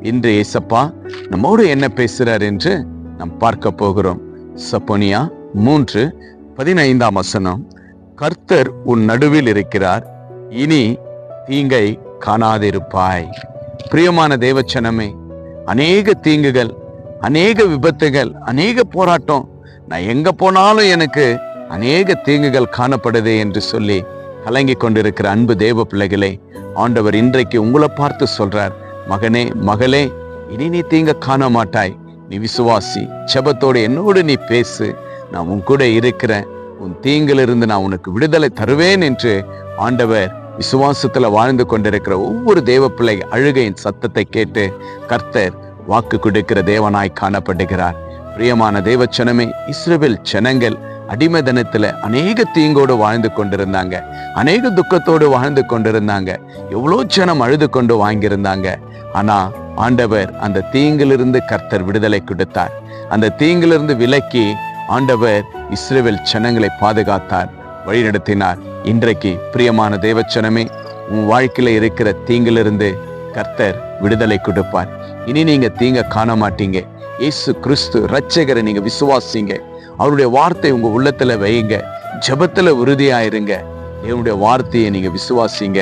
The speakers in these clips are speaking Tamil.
இன்று ஏசப்பா நம்மோடு என்ன பேசுறார் என்று நாம் பார்க்க போகிறோம். சப்போனியா 3:15 கர்த்தர் உன் நடுவில் இருக்கிறார், இனி தீங்கை காணாதிருப்பாய். பிரியமான தேவச்சனமே, அநேக தீங்குகள், அநேக விபத்துகள், அநேக போராட்டம், நான் எங்க போனாலும் எனக்கு அநேக தீங்குகள் காணப்படுதே என்று சொல்லி கலங்கி கொண்டிருக்கிற அன்பு தேவ பிள்ளைகளே, ஆண்டவர் இன்றைக்கு உங்களை பார்த்து சொல்றார், மகனே மகளே, இனி நீ தீங்க காண மாட்டாய். நீ விசுவாசி, ஜெபத்தோடு என்னோடு நீ பேசு, நான் உன் கூட இருக்கிறேன், உன் தீங்கிலிருந்து நான் உனக்கு விடுதலை தருவேன் என்று ஆண்டவர் விசுவாசத்துல வாழ்ந்து கொண்டிருக்கிற ஒவ்வொரு தேவ பிள்ளை அழுகையின் சத்தத்தை கேட்டு கர்த்தர் வாக்கு கொடுக்கிற தேவனாய் காணப்படுகிறார். பிரியமான தேவச்சனமே, இஸ்ரவேல் ஜனங்கள் அடிமைதனத்துல அநேக தீங்கோடு வாழ்ந்து கொண்டிருந்தாங்க, அநேக துக்கத்தோடு வாழ்ந்து கொண்டிருந்தாங்க, எவ்வளோ ஜனம் அழுது கொண்டு வாங்கியிருந்தாங்க. ஆனா ஆண்டவர் அந்த தீங்கிலிருந்து கர்த்தர் விடுதலை கொடுத்தார். அந்த தீங்கிலிருந்து விலக்கி ஆண்டவர் இஸ்ரவேல் ஜனங்களை பாதுகாத்தார், வழிநடத்தினார். இன்றைக்கு பிரியமான தேவச்சனமே, உன் வாழ்க்கையில இருக்கிற தீங்கிலிருந்து கர்த்தர் விடுதலை கொடுப்பார். இனி நீங்க தீங்க காண மாட்டீங்க. இயேசு கிறிஸ்து இரட்சகரை நீங்க விசுவாசிங்க, அவருடைய வார்த்தை உங்க உள்ளத்துல வையுங்க, ஜெபத்துல உறுதியாயிருங்க, தேவனுடைய வார்த்தையை நீங்க விசுவாசிங்க.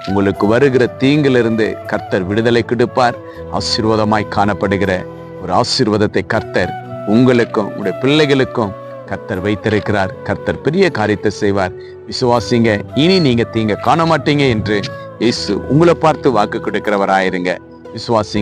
உங்களுக்கு வருகிற தீங்கிலிருந்து கர்த்தர் விடுதலை கொடுப்பார். ஆசீர்வாதமாய் காணப்படுகிற ஒரு ஆசீர்வாதத்தை கர்த்தர் உங்களுக்கும் உங்களுடைய பிள்ளைகளுக்கும் கர்த்தர் வைத்திருக்கிறார். கர்த்தர் பெரிய காரியத்தை செய்வார். விசுவாசிங்க, இனி நீங்க தீங்க காண மாட்டீங்க என்று இயேசு உங்களை பார்த்து வாக்கு கொடுக்கிறவராயிருங்க. விசுவாசிங்க.